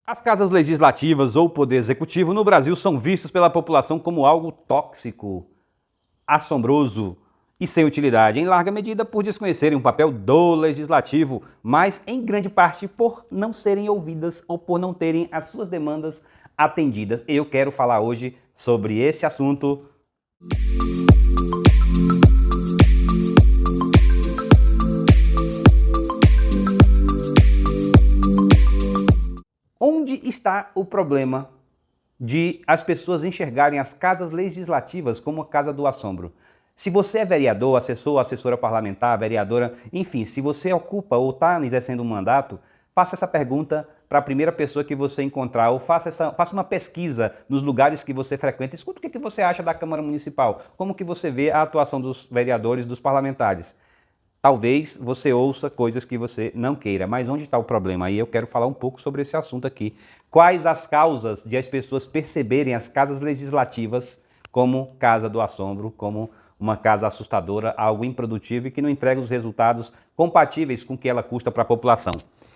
As casas legislativas ou poder executivo no Brasil são vistos pela população como algo tóxico, assombroso e sem utilidade, em larga medida por desconhecerem o papel do legislativo, mas em grande parte por não serem ouvidas ou por não terem as suas demandas atendidas. Eu quero falar hoje sobre esse assunto. Onde está o problema de as pessoas enxergarem as casas legislativas como a casa do assombro? Se você é vereador, assessor, assessora parlamentar, vereadora, enfim, se você ocupa ou está exercendo um mandato, faça essa pergunta para a primeira pessoa que você encontrar, ou faça uma pesquisa nos lugares que você frequenta. Escuta o que você acha da Câmara Municipal, como que você vê a atuação dos vereadores, dos parlamentares. Talvez você ouça coisas que você não queira, mas onde está o problema? Aí eu quero falar um pouco sobre esse assunto aqui. Quais as causas de as pessoas perceberem as casas legislativas como casa do assombro, como uma casa assustadora, algo improdutivo e que não entrega os resultados compatíveis com o que ela custa para a população?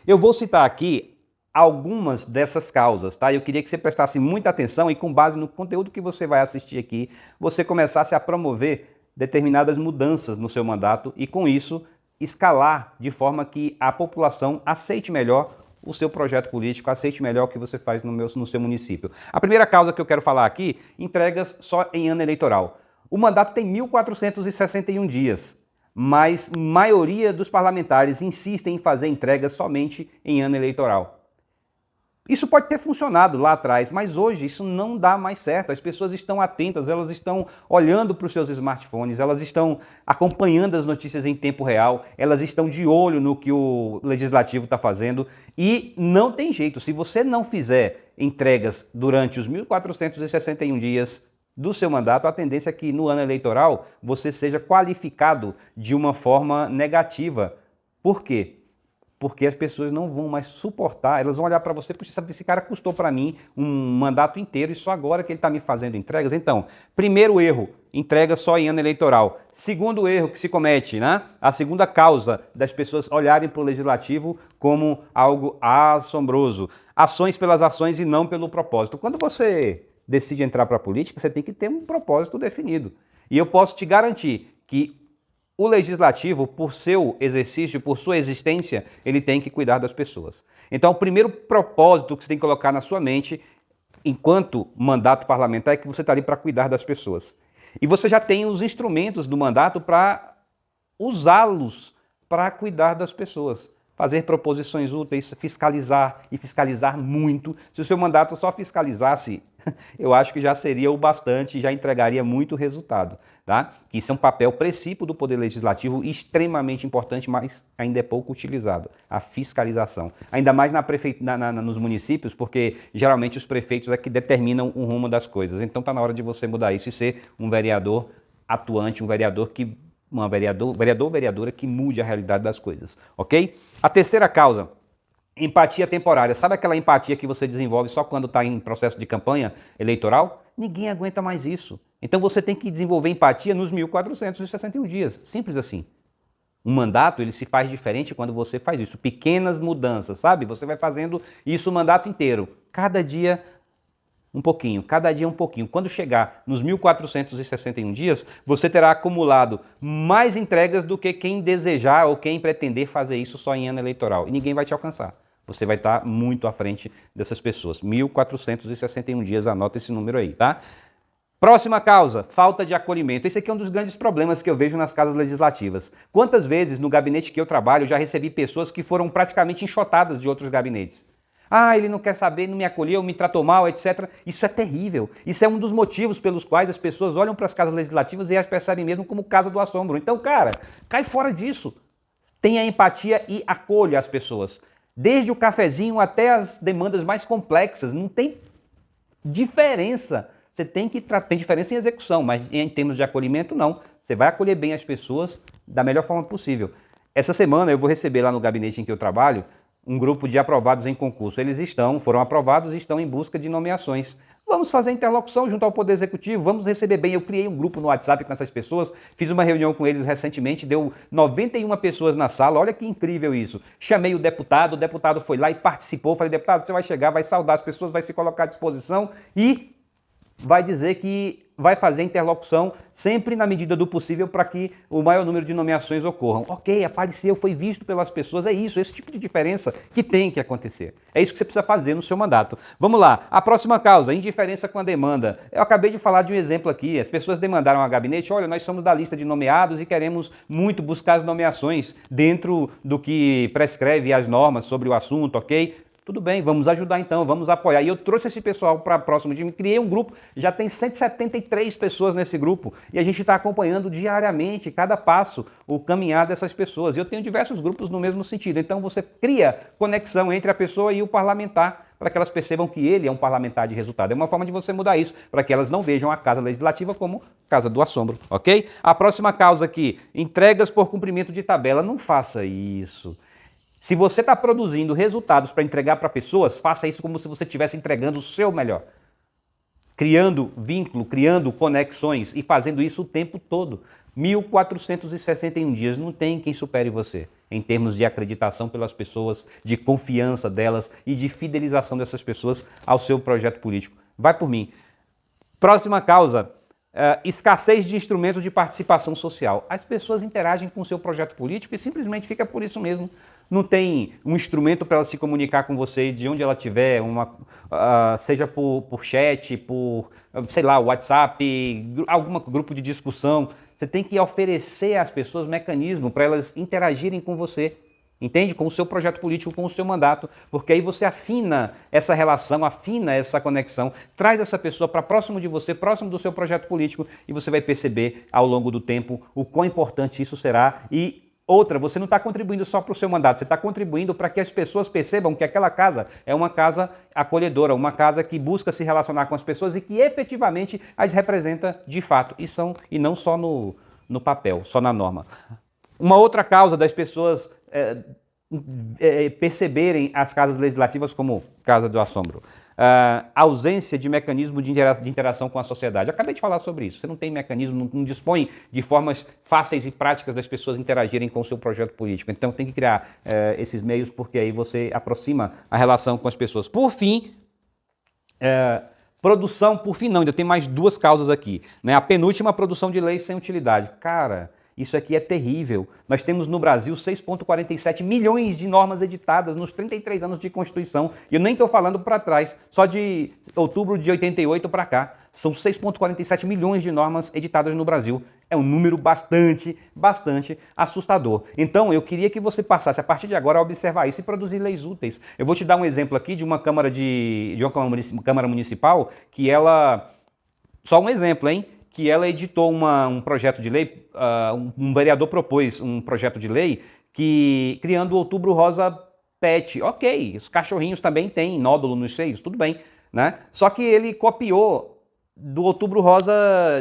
Eu vou citar aqui algumas dessas causas, tá? Eu queria que você prestasse muita atenção e, com base no conteúdo que você vai assistir aqui, você começasse a promover determinadas mudanças no seu mandato e, com isso, escalar de forma que a população aceite melhor o seu projeto político, aceite melhor o que você faz no seu município. A primeira causa que eu quero falar aqui, entregas só em ano eleitoral. O mandato tem 1.461 dias, mas a maioria dos parlamentares insistem em fazer entregas somente em ano eleitoral. Isso pode ter funcionado lá atrás, mas hoje isso não dá mais certo. As pessoas estão atentas, elas estão olhando para os seus smartphones, elas estão acompanhando as notícias em tempo real, elas estão de olho no que o legislativo está fazendo e não tem jeito. Se você não fizer entregas durante os 1.461 dias do seu mandato, a tendência é que no ano eleitoral você seja qualificado de uma forma negativa. Por quê? Porque as pessoas não vão mais suportar, elas vão olhar para você, puxa, esse cara custou para mim um mandato inteiro e só agora que ele está me fazendo entregas. Então, primeiro erro, entrega só em ano eleitoral. Segundo erro que se comete, né? A segunda causa das pessoas olharem para o legislativo como algo assombroso. Ações pelas ações e não pelo propósito. Quando você decide entrar para a política, você tem que ter um propósito definido. E eu posso te garantir que o legislativo, por seu exercício, por sua existência, ele tem que cuidar das pessoas. Então, o primeiro propósito que você tem que colocar na sua mente, enquanto mandato parlamentar, é que você está ali para cuidar das pessoas. E você já tem os instrumentos do mandato para usá-los para cuidar das pessoas. Fazer proposições úteis, fiscalizar e fiscalizar muito. Se o seu mandato só fiscalizasse, eu acho que já seria o bastante e já entregaria muito resultado. Tá? Isso é um papel precípio do Poder Legislativo extremamente importante, mas ainda é pouco utilizado, a fiscalização. Ainda mais nos municípios, porque geralmente os prefeitos é que determinam o rumo das coisas. Então está na hora de você mudar isso e ser um vereador atuante, vereadora que mude a realidade das coisas, ok? A terceira causa, empatia temporária. Sabe aquela empatia que você desenvolve só quando está em processo de campanha eleitoral? Ninguém aguenta mais isso. Então você tem que desenvolver empatia nos 1.461 dias, simples assim. Um mandato, ele se faz diferente quando você faz isso. Pequenas mudanças, sabe? Você vai fazendo isso o mandato inteiro. Cada dia um pouquinho, cada dia um pouquinho. Quando chegar nos 1.461 dias, você terá acumulado mais entregas do que quem desejar ou quem pretender fazer isso só em ano eleitoral. E ninguém vai te alcançar. Você vai estar muito à frente dessas pessoas. 1.461 dias, anota esse número aí, tá? Próxima causa, falta de acolhimento. Esse aqui é um dos grandes problemas que eu vejo nas casas legislativas. Quantas vezes no gabinete que eu trabalho já recebi pessoas que foram praticamente enxotadas de outros gabinetes? Ah, ele não quer saber, não me acolheu, me tratou mal, etc. Isso é terrível. Isso é um dos motivos pelos quais as pessoas olham para as casas legislativas e as percebem mesmo como casa do assombro. Então, cara, cai fora disso. Tenha empatia e acolha as pessoas. Desde o cafezinho até as demandas mais complexas. Não tem diferença. Você tem diferença em execução, mas em termos de acolhimento, não. Você vai acolher bem as pessoas da melhor forma possível. Essa semana eu vou receber lá no gabinete em que eu trabalho um grupo de aprovados em concurso. Eles foram aprovados e estão em busca de nomeações. Vamos fazer interlocução junto ao Poder Executivo, vamos receber bem. Eu criei um grupo no WhatsApp com essas pessoas, fiz uma reunião com eles recentemente, deu 91 pessoas na sala, olha que incrível isso. Chamei o deputado foi lá e participou, falei, deputado, você vai chegar, vai saudar as pessoas, vai se colocar à disposição e vai dizer que vai fazer interlocução sempre na medida do possível para que o maior número de nomeações ocorram. Ok, apareceu, foi visto pelas pessoas, é isso, esse tipo de diferença que tem que acontecer. É isso que você precisa fazer no seu mandato. Vamos lá, a próxima causa, indiferença com a demanda. Eu acabei de falar de um exemplo aqui, as pessoas demandaram ao gabinete, olha, nós somos da lista de nomeados e queremos muito buscar as nomeações dentro do que prescreve as normas sobre o assunto, ok? Tudo bem, vamos ajudar então, vamos apoiar. E eu trouxe esse pessoal para próximo de mim, criei um grupo, já tem 173 pessoas nesse grupo e a gente está acompanhando diariamente, cada passo, o caminhar dessas pessoas. E eu tenho diversos grupos no mesmo sentido. Então você cria conexão entre a pessoa e o parlamentar para que elas percebam que ele é um parlamentar de resultado. É uma forma de você mudar isso, para que elas não vejam a Casa Legislativa como Casa do Assombro, ok? A próxima causa aqui, entregas por cumprimento de tabela. Não faça isso. Se você está produzindo resultados para entregar para pessoas, faça isso como se você estivesse entregando o seu melhor. Criando vínculo, criando conexões e fazendo isso o tempo todo. 1.461 dias, não tem quem supere você em termos de acreditação pelas pessoas, de confiança delas e de fidelização dessas pessoas ao seu projeto político. Vai por mim. Próxima causa. Escassez de instrumentos de participação social. As pessoas interagem com o seu projeto político e simplesmente fica por isso mesmo. Não tem um instrumento para ela se comunicar com você de onde ela estiver, seja por chat, por, sei lá, WhatsApp, algum grupo de discussão. Você tem que oferecer às pessoas mecanismo para elas interagirem com você. Entende? Com o seu projeto político, com o seu mandato, porque aí você afina essa relação, afina essa conexão, traz essa pessoa para próximo de você, próximo do seu projeto político e você vai perceber ao longo do tempo o quão importante isso será. E outra, você não está contribuindo só para o seu mandato, você está contribuindo para que as pessoas percebam que aquela casa é uma casa acolhedora, uma casa que busca se relacionar com as pessoas e que efetivamente as representa de fato, e não só no papel, só na norma. Uma outra causa das pessoas perceberem as casas legislativas como Casa do Assombro. Ausência de mecanismo de interação com a sociedade. Eu acabei de falar sobre isso. Você não tem mecanismo, não dispõe de formas fáceis e práticas das pessoas interagirem com o seu projeto político. Então tem que criar esses meios porque aí você aproxima a relação com as pessoas. Por fim, produção, por fim não, ainda tem mais duas causas aqui. Né? A penúltima, produção de leis sem utilidade. Cara, isso aqui é terrível. Nós temos no Brasil 6,47 milhões de normas editadas nos 33 anos de Constituição. E eu nem estou falando para trás, só de outubro de 88 para cá. São 6,47 milhões de normas editadas no Brasil. É um número bastante assustador. Então, eu queria que você passasse, a partir de agora, a observar isso e produzir leis úteis. Eu vou te dar um exemplo aqui de uma Câmara Municipal que ela... Só um exemplo, hein? Que ela editou um projeto de lei, um vereador propôs um projeto de lei criando o Outubro Rosa Pet. Ok, os cachorrinhos também têm nódulo nos seios, tudo bem, né? Só que ele copiou do Outubro Rosa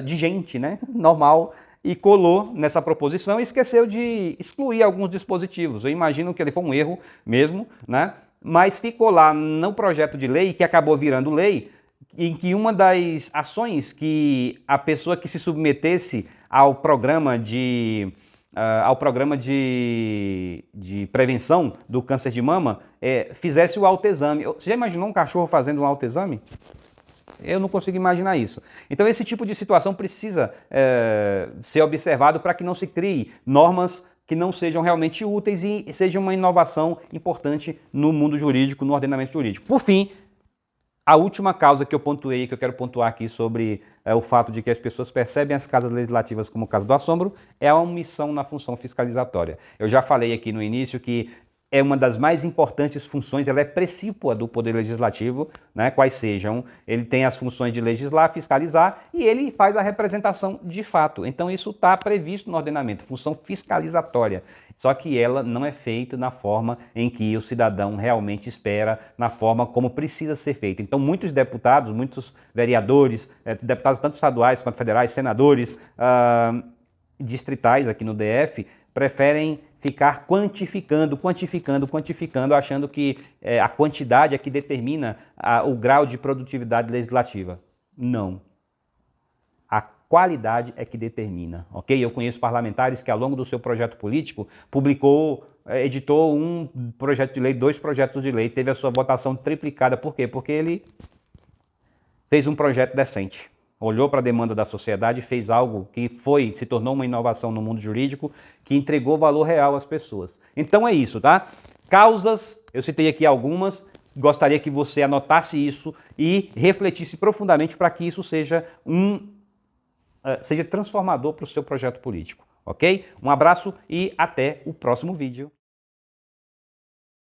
de gente, né? Normal, e colou nessa proposição e esqueceu de excluir alguns dispositivos. Eu imagino que ele foi um erro mesmo, né? Mas ficou lá no projeto de lei, que acabou virando lei, em que uma das ações que a pessoa que se submetesse ao programa de prevenção do câncer de mama fizesse o autoexame. Você já imaginou um cachorro fazendo um autoexame? Eu não consigo imaginar isso. Então esse tipo de situação precisa ser observado para que não se crie normas que não sejam realmente úteis e seja uma inovação importante no mundo jurídico, no ordenamento jurídico. Por fim, a última causa que eu pontuei, que eu quero pontuar aqui sobre o fato de que as pessoas percebem as casas legislativas como Casa do Assombro, é a omissão na função fiscalizatória. Eu já falei aqui no início que é uma das mais importantes funções, ela é precípua do Poder Legislativo, né, quais sejam, ele tem as funções de legislar, fiscalizar e ele faz a representação de fato. Então isso está previsto no ordenamento, função fiscalizatória, só que ela não é feita na forma em que o cidadão realmente espera, na forma como precisa ser feita. Então muitos deputados, muitos vereadores, deputados tanto estaduais quanto federais, senadores, distritais aqui no DF, preferem ficar quantificando, achando que a quantidade é que determina o grau de produtividade legislativa. Não. A qualidade é que determina, ok? Eu conheço parlamentares que ao longo do seu projeto político editou um projeto de lei, 2 projetos de lei, teve a sua votação triplicada. Por quê? Porque ele fez um projeto decente, olhou para a demanda da sociedade e fez algo que se tornou uma inovação no mundo jurídico, que entregou valor real às pessoas. Então é isso, tá? Causas, eu citei aqui algumas, gostaria que você anotasse isso e refletisse profundamente para que isso seja transformador para o seu projeto político, ok? Um abraço e até o próximo vídeo.